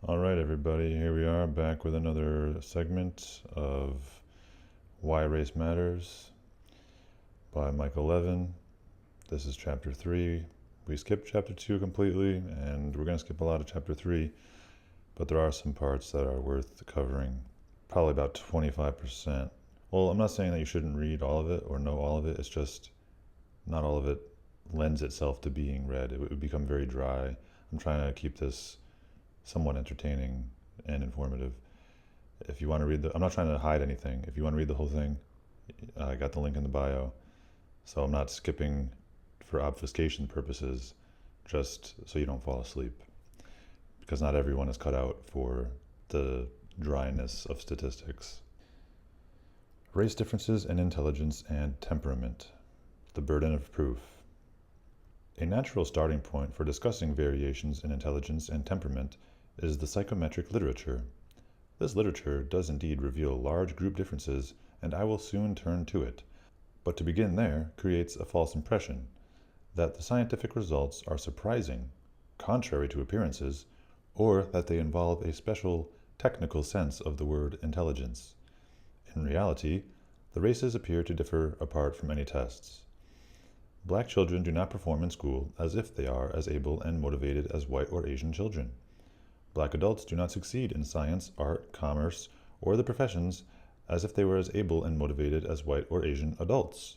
All right, everybody, here we are back with another segment of Why Race Matters by Michael Levin. This is chapter 3. We skipped chapter 2 completely, and we're going to skip a lot of chapter 3, but there are some parts that are worth covering. Probably about 25%. Well, I'm not saying that you shouldn't read all of it or know all of it, it's just not all of it lends itself to being read. It would become very dry. I'm trying to keep this somewhat entertaining and informative. If you want to read I'm not trying to hide anything. If you want to read the whole thing, I got the link in the bio. So I'm not skipping for obfuscation purposes, just so you don't fall asleep. Because not everyone is cut out for the dryness of statistics. Race differences in intelligence and temperament. The burden of proof. A natural starting point for discussing variations in intelligence and temperament is the psychometric literature. This literature does indeed reveal large group differences, and I will soon turn to it, but to begin there creates a false impression that the scientific results are surprising, contrary to appearances, or that they involve a special technical sense of the word intelligence. In reality, the races appear to differ apart from any tests. Black children do not perform in school as if they are as able and motivated as white or Asian children. Black adults do not succeed in science, art, commerce, or the professions as if they were as able and motivated as white or Asian adults.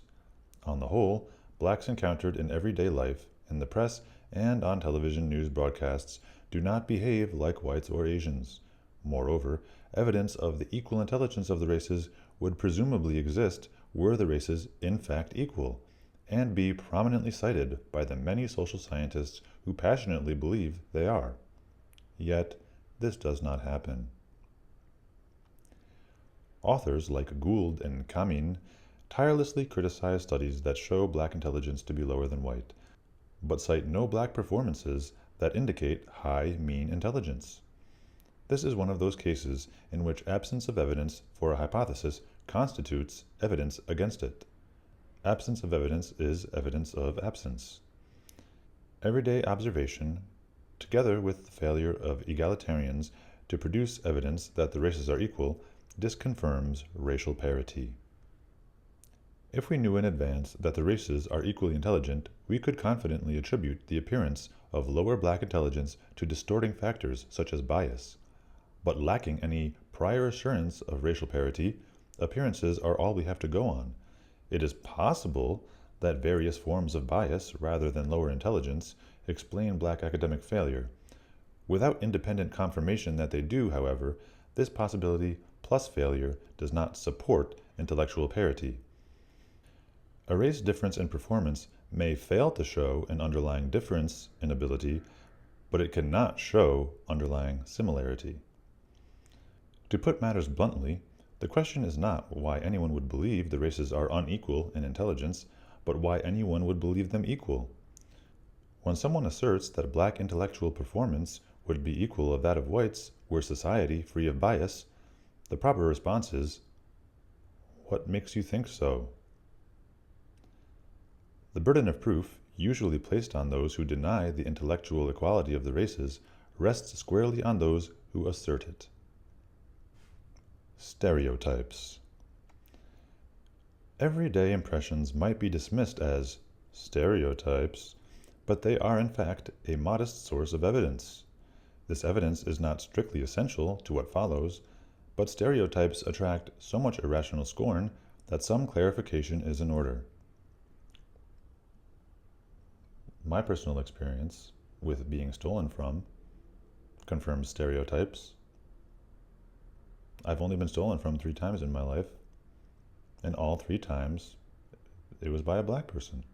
On the whole, blacks encountered in everyday life, in the press, and on television news broadcasts do not behave like whites or Asians. Moreover, evidence of the equal intelligence of the races would presumably exist were the races in fact equal, and be prominently cited by the many social scientists who passionately believe they are. Yet, this does not happen. Authors like Gould and Kamin tirelessly criticize studies that show black intelligence to be lower than white, but cite no black performances that indicate high mean intelligence. This is one of those cases in which absence of evidence for a hypothesis constitutes evidence against it. Absence of evidence is evidence of absence. Everyday observation, together with the failure of egalitarians to produce evidence that the races are equal, disconfirms racial parity. If we knew in advance that the races are equally intelligent, we could confidently attribute the appearance of lower black intelligence to distorting factors such as bias. But lacking any prior assurance of racial parity, appearances are all we have to go on. It is possible that various forms of bias, rather than lower intelligence, explain black academic failure. Without independent confirmation that they do, however, this possibility plus failure does not support intellectual parity. A race difference in performance may fail to show an underlying difference in ability, but it cannot show underlying similarity. To put matters bluntly, the question is not why anyone would believe the races are unequal in intelligence, but why anyone would believe them equal. When someone asserts that black intellectual performance would be equal of that of whites were society free of bias, the proper response is, "What makes you think so?" The burden of proof, usually placed on those who deny the intellectual equality of the races, rests squarely on those who assert it. Stereotypes. Everyday impressions might be dismissed as stereotypes, but they are in fact a modest source of evidence. This evidence is not strictly essential to what follows, but stereotypes attract so much irrational scorn that some clarification is in order. My personal experience with being stolen from confirms stereotypes. I've only been stolen from 3 times in my life, and all 3 times it was by a black person.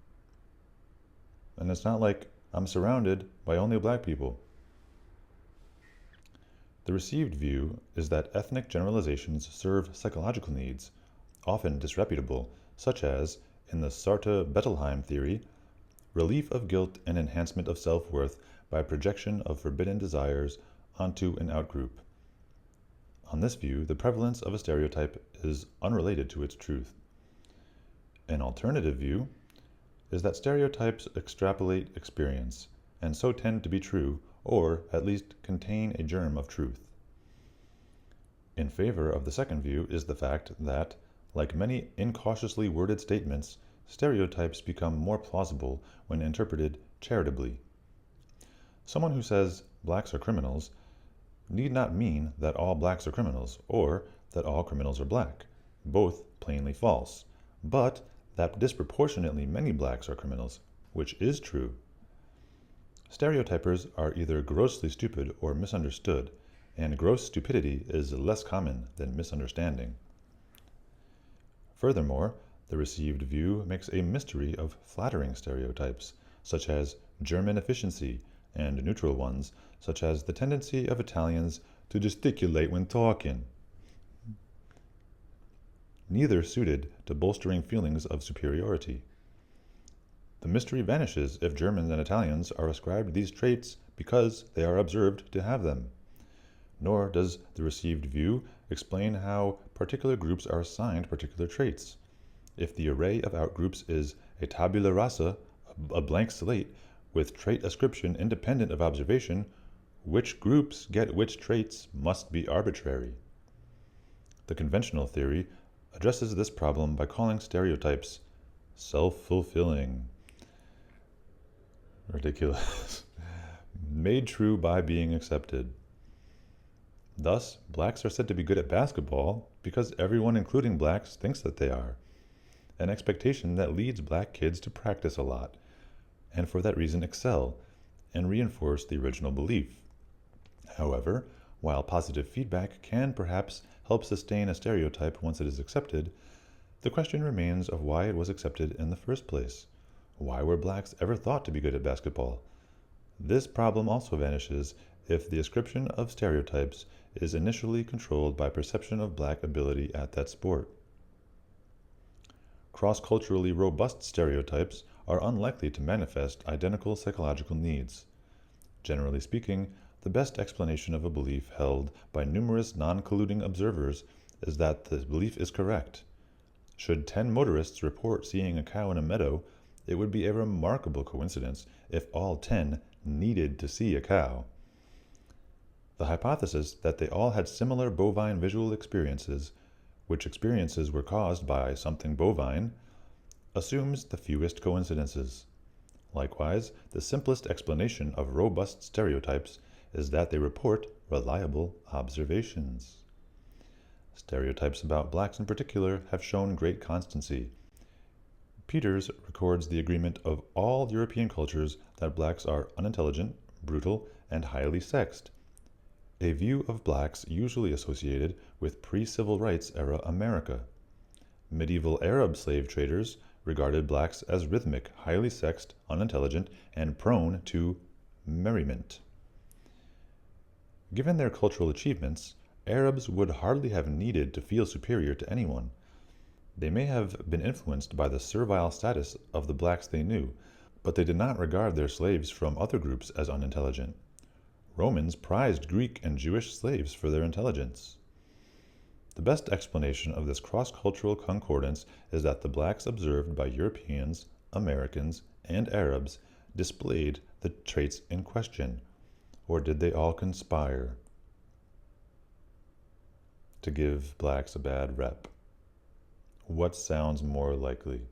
And it's not like I'm surrounded by only black people. The received view is that ethnic generalizations serve psychological needs, often disreputable, such as, in the Sartre-Bettelheim theory, relief of guilt and enhancement of self-worth by projection of forbidden desires onto an outgroup. On this view, the prevalence of a stereotype is unrelated to its truth. An alternative view is that stereotypes extrapolate experience, and so tend to be true or at least contain a germ of truth. In favor of the second view is the fact that, like many incautiously worded statements, stereotypes become more plausible when interpreted charitably. Someone who says blacks are criminals need not mean that all blacks are criminals, or that all criminals are black, both plainly false, but that disproportionately many blacks are criminals, which is true. Stereotypers are either grossly stupid or misunderstood, and gross stupidity is less common than misunderstanding. Furthermore, the received view makes a mystery of flattering stereotypes, such as German efficiency, and neutral ones, such as the tendency of Italians to gesticulate when talking, neither suited to bolstering feelings of superiority. The mystery vanishes if Germans and Italians are ascribed these traits because they are observed to have them. Nor does the received view explain how particular groups are assigned particular traits. If the array of outgroups is a tabula rasa, a blank slate, with trait ascription independent of observation, which groups get which traits must be arbitrary. The conventional theory addresses this problem by calling stereotypes self-fulfilling. Ridiculous. Made true by being accepted. Thus, blacks are said to be good at basketball because everyone, including blacks, thinks that they are. An expectation that leads black kids to practice a lot, and for that reason excel, and reinforce the original belief. However, while positive feedback can perhaps help sustain a stereotype once it is accepted, the question remains of why it was accepted in the first place. Why were blacks ever thought to be good at basketball? This problem also vanishes if the ascription of stereotypes is initially controlled by perception of black ability at that sport. Cross-culturally robust stereotypes are unlikely to manifest identical psychological needs. Generally speaking, the best explanation of a belief held by numerous non-colluding observers is that the belief is correct. Should 10 motorists report seeing a cow in a meadow, it would be a remarkable coincidence if all 10 needed to see a cow. The hypothesis that they all had similar bovine visual experiences, which experiences were caused by something bovine, assumes the fewest coincidences. Likewise, the simplest explanation of robust stereotypes is that they report reliable observations. Stereotypes about blacks in particular have shown great constancy. Peters records the agreement of all European cultures that blacks are unintelligent, brutal, and highly sexed, a view of blacks usually associated with pre-civil rights era America. Medieval Arab slave traders regarded blacks as rhythmic, highly sexed, unintelligent, and prone to merriment. Given their cultural achievements, Arabs would hardly have needed to feel superior to anyone. They may have been influenced by the servile status of the blacks they knew, but they did not regard their slaves from other groups as unintelligent. Romans prized Greek and Jewish slaves for their intelligence. The best explanation of this cross-cultural concordance is that the blacks observed by Europeans, Americans, and Arabs displayed the traits in question, or did they all conspire to give blacks a bad rep? What sounds more likely?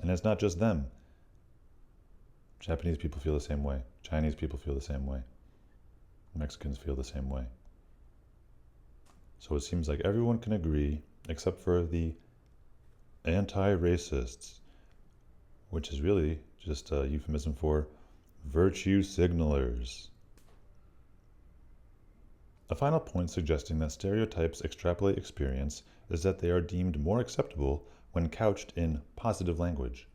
And it's not just them. Japanese people feel the same way. Chinese people feel the same way. Mexicans feel the same way. So it seems like everyone can agree, except for the anti-racists, which is really just a euphemism for virtue signalers. A final point suggesting that stereotypes extrapolate experience is that they are deemed more acceptable when couched in positive language.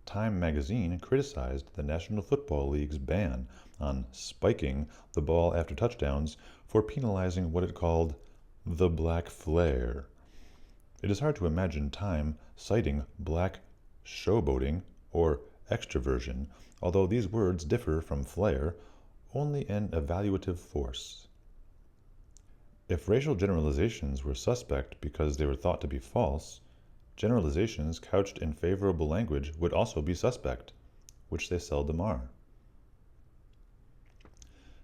Time magazine criticized the National Football League's ban on spiking the ball after touchdowns for penalizing what it called the black flair. It is hard to imagine Time citing black showboating or extroversion, although these words differ from flair only in evaluative force. If racial generalizations were suspect because they were thought to be false, generalizations couched in favorable language would also be suspect, which they seldom are.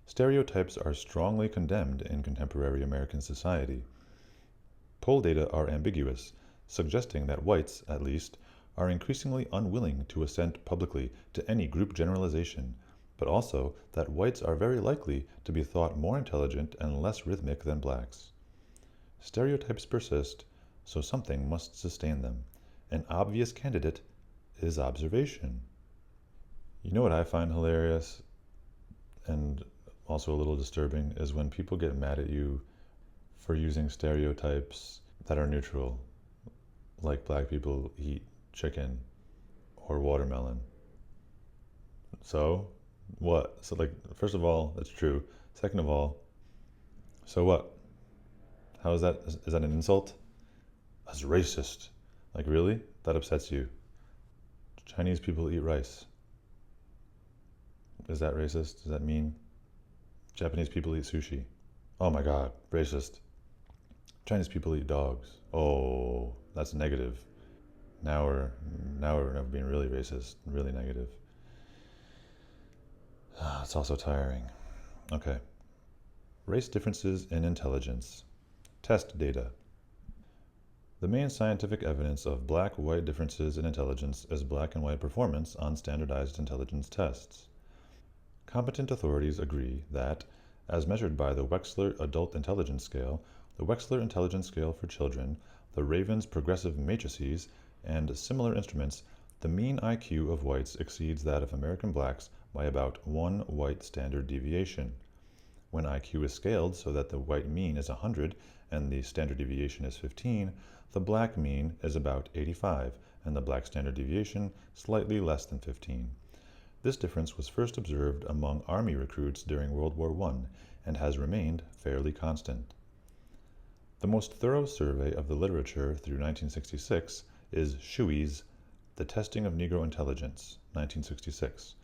Stereotypes are strongly condemned in contemporary American society. Poll data are ambiguous, suggesting that whites, at least, are increasingly unwilling to assent publicly to any group generalization, but also that whites are very likely to be thought more intelligent and less rhythmic than blacks. Stereotypes persist, so something must sustain them. An obvious candidate is observation. You know what I find hilarious and also a little disturbing is when people get mad at you for using stereotypes that are neutral, like black people eat chicken or watermelon. So, what? So, like, first of all, that's true. Second of all, so what? How is that? Is that an insult? That's racist. Like, really? That upsets you. Chinese people eat rice. Is that racist? Does that mean Japanese people eat sushi? Oh my god, racist. Chinese people eat dogs. Oh, that's negative. Now we're being really racist, really negative. It's also tiring. Okay. Race differences in intelligence. Test data. The main scientific evidence of black-white differences in intelligence is black and white performance on standardized intelligence tests. Competent authorities agree that, as measured by the Wechsler Adult Intelligence Scale, the Wechsler Intelligence Scale for Children, the Raven's Progressive Matrices, and similar instruments, the mean IQ of whites exceeds that of American blacks by about 1 white standard deviation. When IQ is scaled so that the white mean is 100 and the standard deviation is 15, the black mean is about 85 and the black standard deviation slightly less than 15. This difference was first observed among Army recruits during World War I and has remained fairly constant. The most thorough survey of the literature through 1966 is Shuey's The Testing of Negro Intelligence, 1966,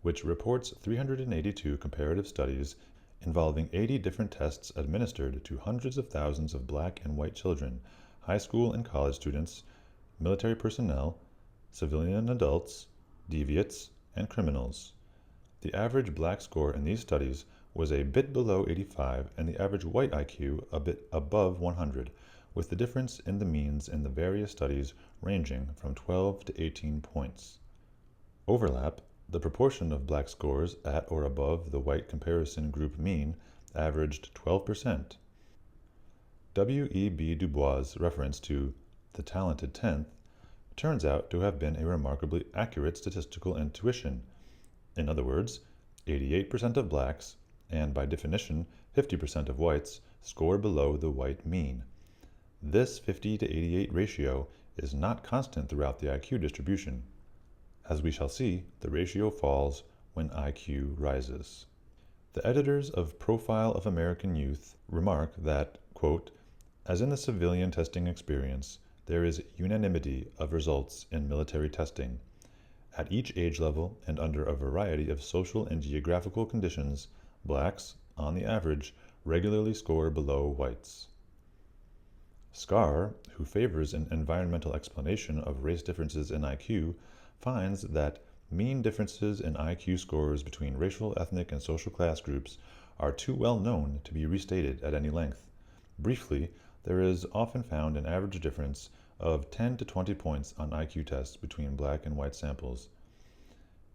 which reports 382 comparative studies involving 80 different tests administered to hundreds of thousands of black and white children, high school and college students, military personnel, civilian adults, deviates, and criminals. The average black score in these studies was a bit below 85 and the average white IQ a bit above 100, with the difference in the means in the various studies ranging from 12 to 18 points. Overlap, the proportion of black scores at or above the white comparison group mean, averaged 12%. W.E.B. Du Bois' reference to the talented 10th turns out to have been a remarkably accurate statistical intuition. In other words, 88% of blacks, and by definition 50% of whites, score below the white mean. This 50 to 88 ratio is not constant throughout the IQ distribution. As we shall see, the ratio falls when IQ rises. The editors of Profile of American Youth remark that, quote, as in the civilian testing experience, there is unanimity of results in military testing. At each age level and under a variety of social and geographical conditions, blacks, on the average, regularly score below whites. Scarr, who favors an environmental explanation of race differences in IQ, finds that mean differences in IQ scores between racial, ethnic, and social class groups are too well known to be restated at any length. Briefly, there is often found an average difference of 10 to 20 points on IQ tests between black and white samples.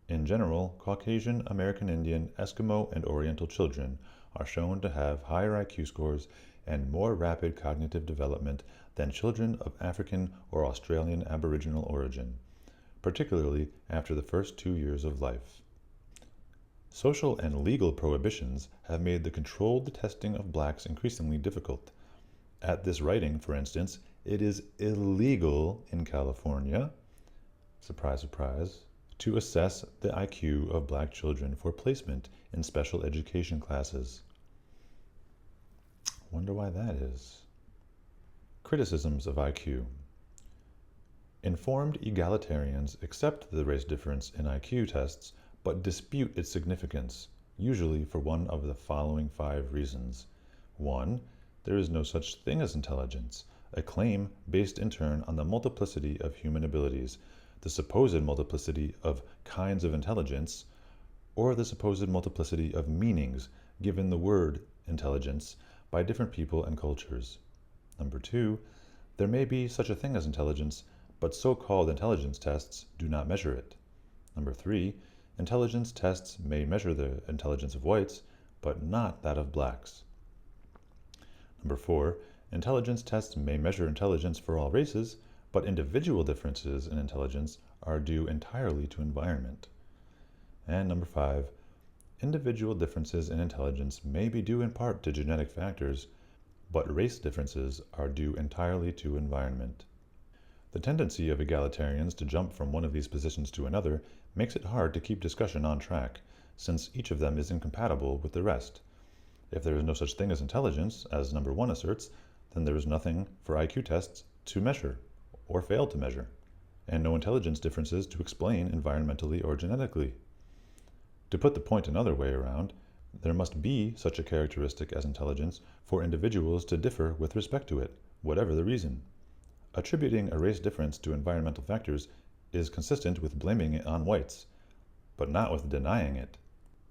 In general, Caucasian, American Indian, Eskimo, and Oriental children are shown to have higher IQ scores and more rapid cognitive development than children of African or Australian Aboriginal origin, particularly after the first 2 years of life. Social and legal prohibitions have made the controlled testing of blacks increasingly difficult. At this writing, for instance, it is illegal in California, surprise, surprise, to assess the IQ of black children for placement in special education classes. Wonder why that is. Criticisms of IQ. Informed egalitarians accept the race difference in IQ tests, but dispute its significance, usually for one of the following 5 reasons. 1. There is no such thing as intelligence, a claim based in turn on the multiplicity of human abilities, the supposed multiplicity of kinds of intelligence, or the supposed multiplicity of meanings given the word intelligence by different people and cultures. Number 2, there may be such a thing as intelligence, but so-called intelligence tests do not measure it. Number 3, intelligence tests may measure the intelligence of whites, but not that of blacks. Number 4, intelligence tests may measure intelligence for all races, but individual differences in intelligence are due entirely to environment. And number 5, individual differences in intelligence may be due in part to genetic factors, but race differences are due entirely to environment. The tendency of egalitarians to jump from one of these positions to another makes it hard to keep discussion on track, since each of them is incompatible with the rest. If there is no such thing as intelligence, as number 1 asserts, then there is nothing for IQ tests to measure, or fail to measure, and no intelligence differences to explain environmentally or genetically. To put the point another way around, there must be such a characteristic as intelligence for individuals to differ with respect to it, whatever the reason. Attributing a race difference to environmental factors is consistent with blaming it on whites, but not with denying it.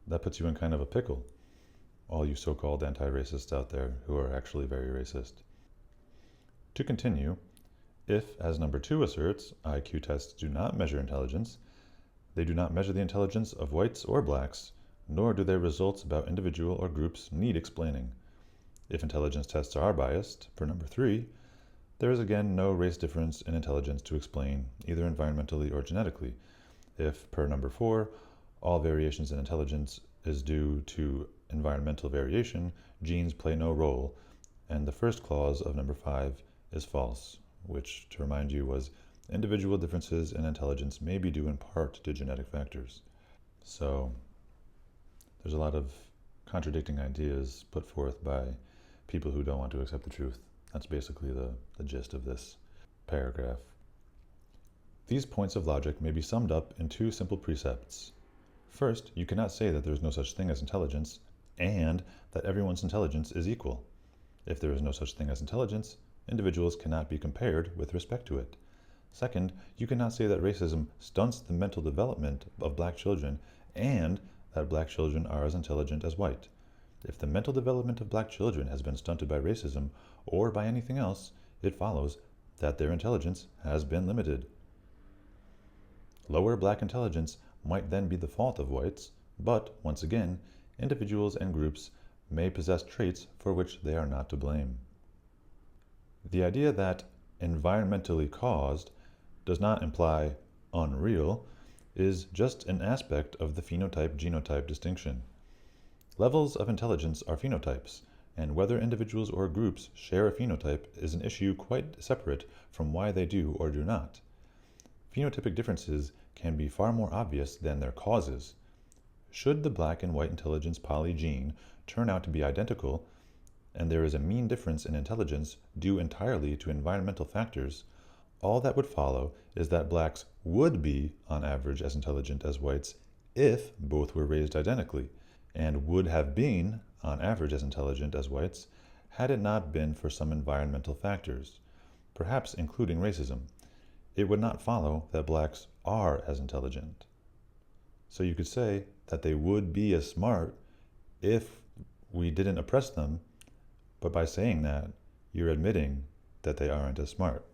That puts you in kind of a pickle, all you so-called anti-racists out there who are actually very racist. To continue, if, as number 2 asserts, IQ tests do not measure intelligence, they do not measure the intelligence of whites or blacks, nor do their results about individual or groups need explaining. If intelligence tests are biased, per number 3, there is again no race difference in intelligence to explain, either environmentally or genetically. If, per number 4, all variations in intelligence is due to environmental variation, genes play no role, and the first clause of number 5 is false, which, to remind you, was individual differences in intelligence may be due in part to genetic factors. So, there's a lot of contradicting ideas put forth by people who don't want to accept the truth. That's basically the gist of this paragraph. These points of logic may be summed up in 2 simple precepts. First, you cannot say that there is no such thing as intelligence and that everyone's intelligence is equal. If there is no such thing as intelligence, individuals cannot be compared with respect to it. Second, you cannot say that racism stunts the mental development of black children and that black children are as intelligent as white. If the mental development of black children has been stunted by racism or by anything else, it follows that their intelligence has been limited. Lower black intelligence might then be the fault of whites, but, once again, individuals and groups may possess traits for which they are not to blame. The idea that environmentally caused does not imply unreal is just an aspect of the phenotype-genotype distinction. Levels of intelligence are phenotypes, and whether individuals or groups share a phenotype is an issue quite separate from why they do or do not. Phenotypic differences can be far more obvious than their causes. Should the black and white intelligence poly gene turn out to be identical, and there is a mean difference in intelligence due entirely to environmental factors, all that would follow is that blacks would be, on average, as intelligent as whites if both were raised identically, and would have been, on average, as intelligent as whites had it not been for some environmental factors, perhaps including racism. It would not follow that blacks are as intelligent. So you could say that they would be as smart if we didn't oppress them, but by saying that, you're admitting that they aren't as smart.